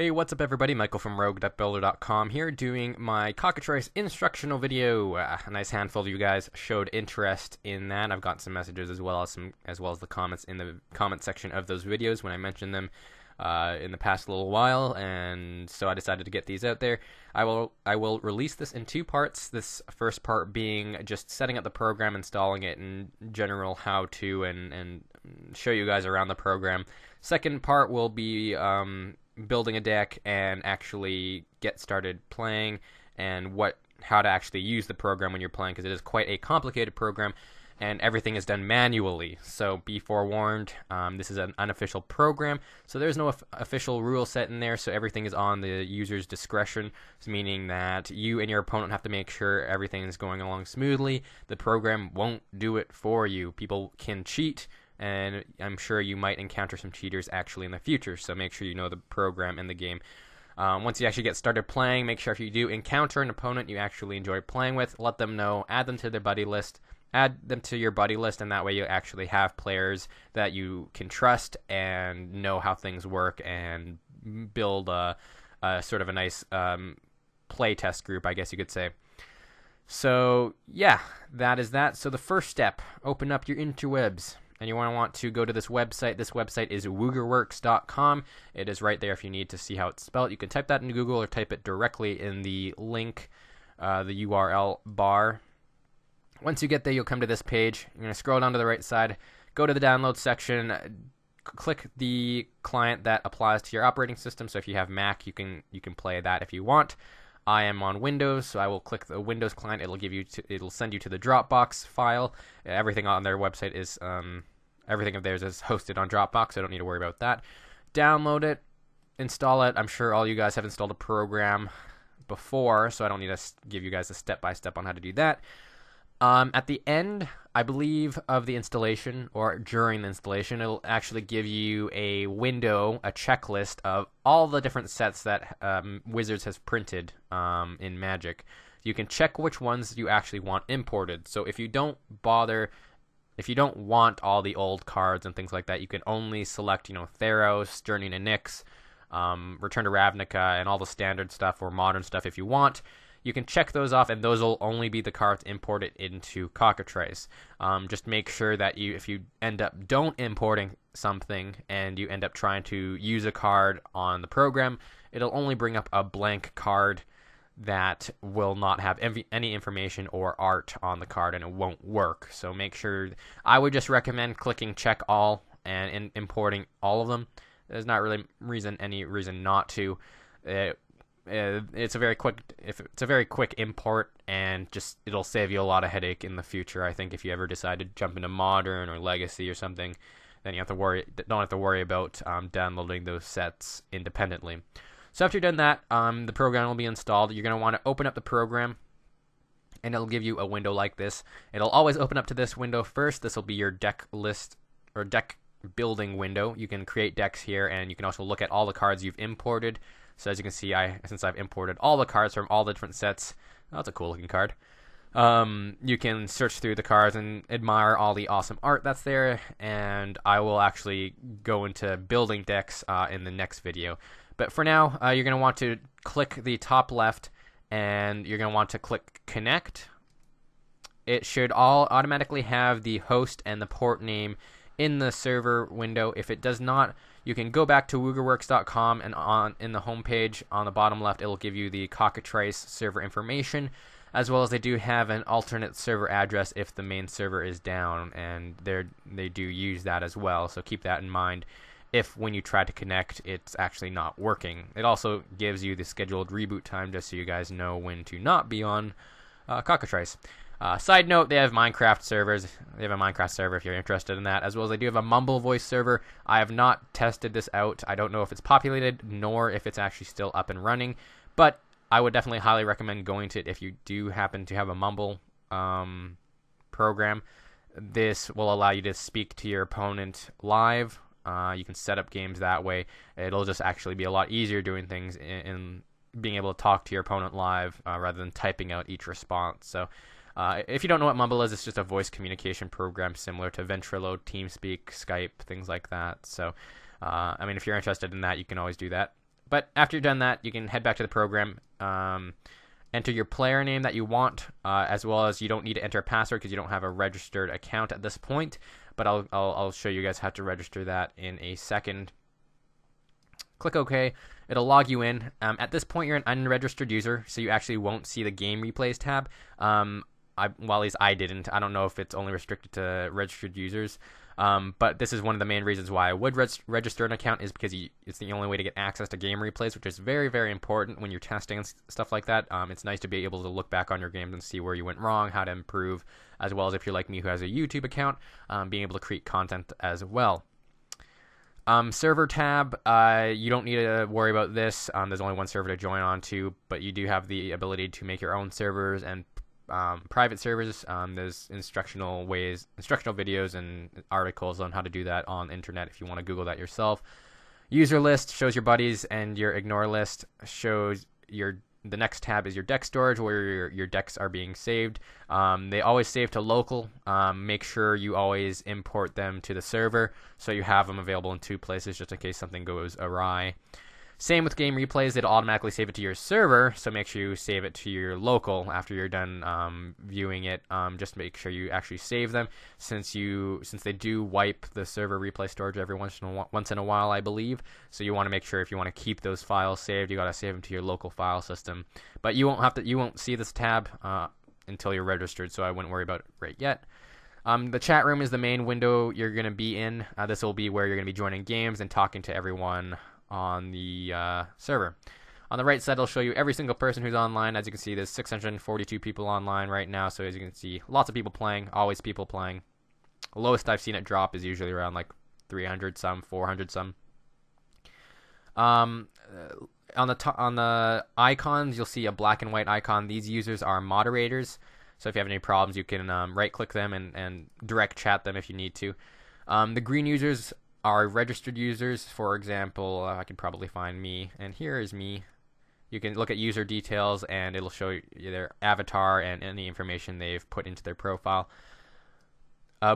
Hey, what's up everybody? Michael from rogue.builder.com here doing my Cockatrice instructional video. A nice handful of you guys showed interest in that. I've got some messages as well as the comments in the comment section of those videos when I mentioned them in the past little while, and so I decided to get these out there. I will release this in two parts. This first part being just setting up the program, installing it, and general how-to, and show you guys around the program. Second part will be building a deck and actually get started playing, and how to actually use the program when you're playing, because it is quite a complicated program and everything is done manually. So be forewarned, this is an unofficial program, so there's no official rule set in there, so everything is on the user's discretion, meaning that you and your opponent have to make sure everything is going along smoothly. The program won't do it for you. People can cheat, and I'm sure you might encounter some cheaters actually in the future, so make sure you know the program and the game. Once you actually get started playing, make sure if you do encounter an opponent you actually enjoy playing with, let them know, add them to their buddy list, and that way you actually have players that you can trust and know how things work, and build a sort of a nice play test group, I guess you could say. So yeah, that is that. So the first step, open up your interwebs. And you want to go to this website. This website is woogerworks.com. It is right there if you need to see how it's spelled. You can type that into Google or type it directly in the link, the URL bar. Once you get there, you'll come to this page. You're going to scroll down to the right side, go to the download section, click the client that applies to your operating system. So if you have Mac, you can play that if you want. I am on Windows, so I will click the Windows client. It'll send you to the Dropbox file. Everything on their website is everything of theirs is hosted on Dropbox, so I don't need to worry about that. Download it, install it. I'm sure all you guys have installed a program before, so I don't need to give you guys a step-by-step on how to do that. At the end, I believe, of the installation, or during the installation, it'll actually give you a window, a checklist of all the different sets that Wizards has printed in Magic. You can check which ones you actually want imported. So if you don't want all the old cards and things like that, you can only select, Theros, Journey to Nyx, Return to Ravnica, and all the standard stuff or modern stuff if you want. You can check those off, and those will only be the cards imported into Cockatrice. Just make sure that if you end up don't importing something and you end up trying to use a card on the program, it'll only bring up a blank card that will not have any information or art on the card, and it won't work. So make sure. I would just recommend clicking check all and importing all of them. There's not really any reason not to. It's a very quick import, and it'll save you a lot of headache in the future. I think if you ever decide to jump into Modern or Legacy or something, then you don't have to worry about downloading those sets independently. So after you've done that, the program will be installed. You're going to want to open up the program, and it'll give you a window like this. It'll always open up to this window first. This will be your deck list or deck building window. You can create decks here, and you can also look at all the cards you've imported. So as you can see, since I've imported all the cards from all the different sets, that's a cool looking card. You can search through the cards and admire all the awesome art that's there, and I will actually go into building decks in the next video. But for now, you're going to want to click the top left, and you're going to want to click Connect. It should all automatically have the host and the port name in the server window. If it does not, you can go back to woogerworks.com, and in the home page on the bottom left, it'll give you the Cockatrice server information, as well as they do have an alternate server address if the main server is down, and they do use that as well. So keep that in mind if when you try to connect it's actually not working. It also gives you the scheduled reboot time, just so you guys know when to not be on Cockatrice. Side note, they have Minecraft servers. They have a Minecraft server if you're interested in that, as well as they do have a Mumble Voice server. I have not tested this out. I don't know if it's populated, nor if it's actually still up and running, but I would definitely highly recommend going to it if you do happen to have a Mumble program. This will allow you to speak to your opponent live. You can set up games that way. It'll just actually be a lot easier doing things in being able to talk to your opponent live rather than typing out each response. So if you don't know what Mumble is, it's just a voice communication program similar to Ventrilo, TeamSpeak, Skype, things like that. So, if you're interested in that, you can always do that. But after you've done that, you can head back to the program, enter your player name that you want, as well as you don't need to enter a password because you don't have a registered account at this point. But I'll show you guys how to register that in a second. Click OK. It'll log you in. At this point, you're an unregistered user, so you actually won't see the game replays tab. Well, at least I didn't. I don't know if it's only restricted to registered users. But this is one of the main reasons why I would register an account, is because it's the only way to get access to game replays, which is very, very important when you're testing and stuff like that. It's nice to be able to look back on your games and see where you went wrong, how to improve, as well as if you're like me who has a YouTube account, being able to create content as well. Server tab, you don't need to worry about this. There's only one server to join on to, but you do have the ability to make your own servers and private servers. There's instructional videos and articles on how to do that on the internet if you want to Google that yourself. User list shows your buddies, and your ignore list shows the next tab is your deck storage, where your decks are being saved. They always save to local. Make sure you always import them to the server so you have them available in 2 places just in case something goes awry. Same with game replays, it'll automatically save it to your server, so make sure you save it to your local after you're done viewing it. Just make sure you actually save them, since they do wipe the server replay storage every once in a while, I believe. So you want to make sure, if you want to keep those files saved, you got to save them to your local file system. But you won't see this tab until you're registered, so I wouldn't worry about it right yet. The chat room is the main window you're going to be in. This will be where you're going to be joining games and talking to everyone on the server. On the right side, it'll show you every single person who's online. As you can see, there's 642 people online right now, so as you can see, lots of people playing, always people playing. The lowest I've seen it drop is usually around like 300 some, 400 some. On the icons, you'll see a black and white icon. These users are moderators, so if you have any problems, you can right click them and direct chat them if you need to. The green users are registered users. For example, I can probably find me, and here is me. You can look at user details, and it'll show you their avatar and any information they've put into their profile.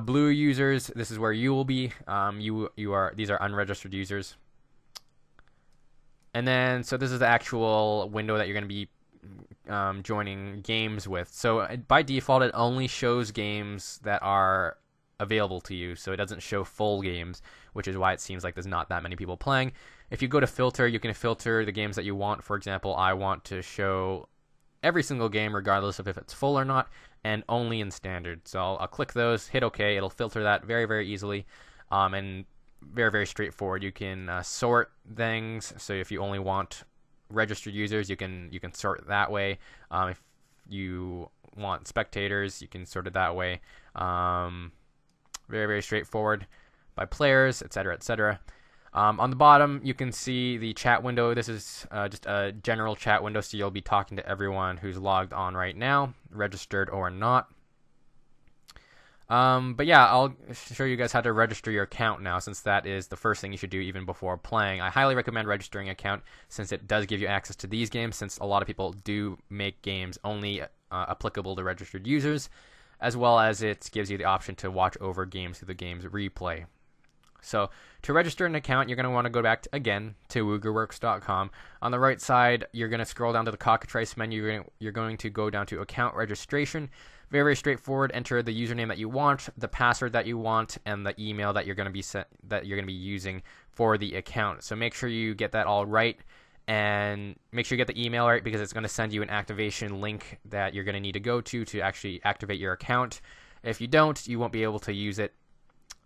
Blue users, this is where you will be. These are unregistered users. And then, so this is the actual window that you're going to be joining games with. So by default, it only shows games that are available to you, so it doesn't show full games, which is why it seems like there's not that many people playing. If you go to filter, you can filter the games that you want. For example, I want to show every single game regardless of if it's full or not, and only in standard. So I'll click those, hit OK. It'll filter that very, very easily, and very, very straightforward. You can sort things, so if you only want registered users, you can sort that way. If you want spectators, you can sort it that way. Very, very straightforward. By players, etc., etc. On the bottom, you can see the chat window. This is just a general chat window, so you'll be talking to everyone who's logged on right now, registered or not. But yeah, I'll show you guys how to register your account now, since that is the first thing you should do even before playing. I highly recommend registering an account, since it does give you access to these games, since a lot of people do make games only applicable to registered users, as well as it gives you the option to watch over games through the game's replay. So to register an account, you're going to want to go back again to woogerworks.com. On the right side, you're going to scroll down to the Cockatrice menu. You're going to go down to account registration. Very, very straightforward. Enter the username that you want, the password that you want, and the email that you're going to be using for the account. So make sure you get that all right, and make sure you get the email right, because it's going to send you an activation link that you're going to need to go to actually activate your account. If you don't, you won't be able to use it.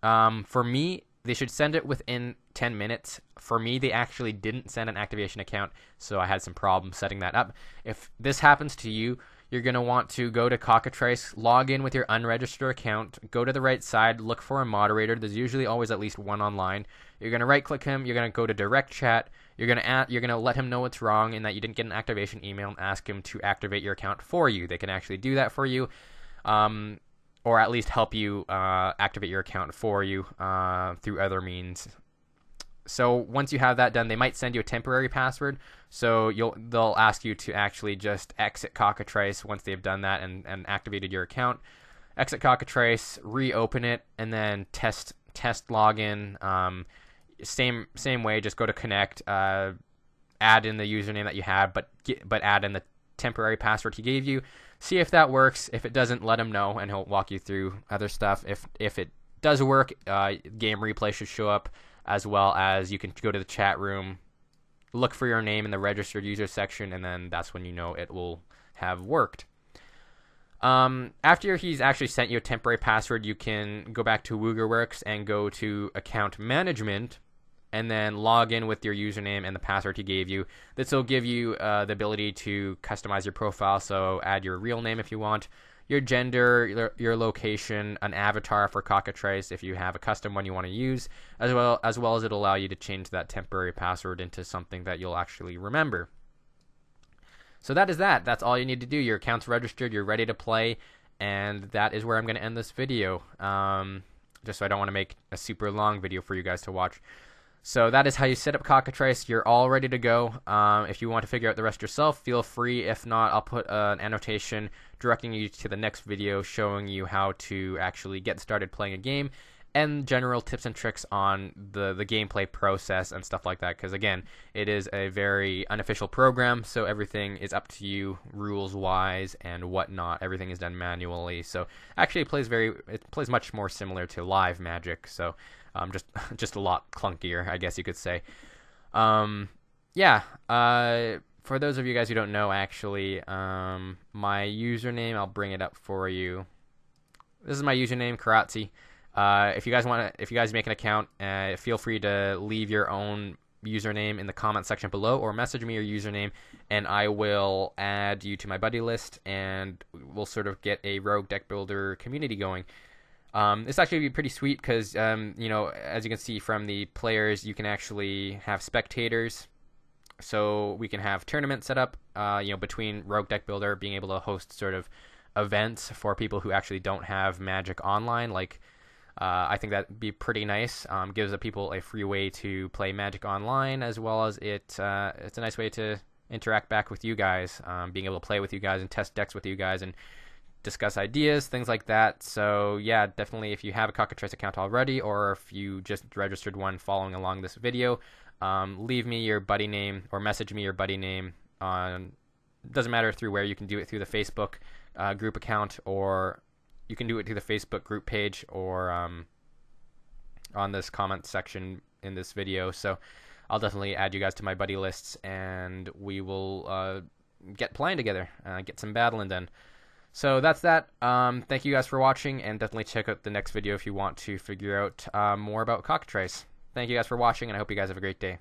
For me, they should send it within 10 minutes. For me, they actually didn't send an activation account, so I had some problems setting that up. If this happens to you, you're going to want to go to Cockatrice, log in with your unregistered account, go to the right side, look for a moderator. There's usually always at least one online. You're going to right-click him. You're going to go to direct chat. You're going to let him know what's wrong and that you didn't get an activation email, and ask him to activate your account for you. They can actually do that for you. Or at least help you activate your account for you through other means. So once you have that done, they might send you a temporary password. So they'll ask you to actually just exit Cockatrice once they've done that and activated your account. Exit Cockatrice, reopen it, and then test login. Same way, just go to connect. add in the username that you had, but add in the temporary password he gave you. See if that works. If it doesn't, let him know, and he'll walk you through other stuff. If it does work, game replay should show up, as well as you can go to the chat room, look for your name in the registered user section, and then that's when you know it will have worked. After he's actually sent you a temporary password, you can go back to WoogerWorks and go to account management, and then log in with your username and the password he gave you. This will give you the ability to customize your profile, so add your real name if you want, your gender, your location, an avatar for Cockatrice if you have a custom one you want to use, as well as it'll allow you to change that temporary password into something that you'll actually remember. So that is that. That's all you need to do. Your account's registered, you're ready to play, and that is where I'm going to end this video, just so I don't want to make a super long video for you guys to watch. So that is how you set up Cockatrice. You're all ready to go. If you want to figure out the rest yourself, feel free. If not, I'll put an annotation directing you to the next video showing you how to actually get started playing a game, and general tips and tricks on the gameplay process and stuff like that. Because again, it is a very unofficial program, so everything is up to you rules-wise and whatnot. Everything is done manually. So actually, it plays much more similar to live Magic. So just a lot clunkier, I guess you could say. Yeah. For those of you guys who don't know, actually, my username, I'll bring it up for you. This is my username, Karatzi. If you guys make an account, feel free to leave your own username in the comment section below, or message me your username, and I will add you to my buddy list, and we'll sort of get a Rogue Deck Builder community going. It's actually pretty sweet because, you know, as you can see from the players, you can actually have spectators. So we can have tournaments set up, you know, between Rogue Deck Builder being able to host sort of events for people who actually don't have Magic online. Like, I think that'd be pretty nice. Gives the people a free way to play Magic online, as well as it's a nice way to interact back with you guys, being able to play with you guys and test decks with you guys and discuss ideas, things like that. So yeah, definitely, if you have a Cockatrice account already, or if you just registered one following along this video, leave me your buddy name or message me your buddy name on, doesn't matter through where. You can do it through the Facebook group account, or you can do it through the Facebook group page, or on this comment section in this video. So I'll definitely add you guys to my buddy lists, and we will get playing together, get some battling done. So that's that. Thank you guys for watching, and definitely check out the next video if you want to figure out more about Cockatrice. Thank you guys for watching, and I hope you guys have a great day.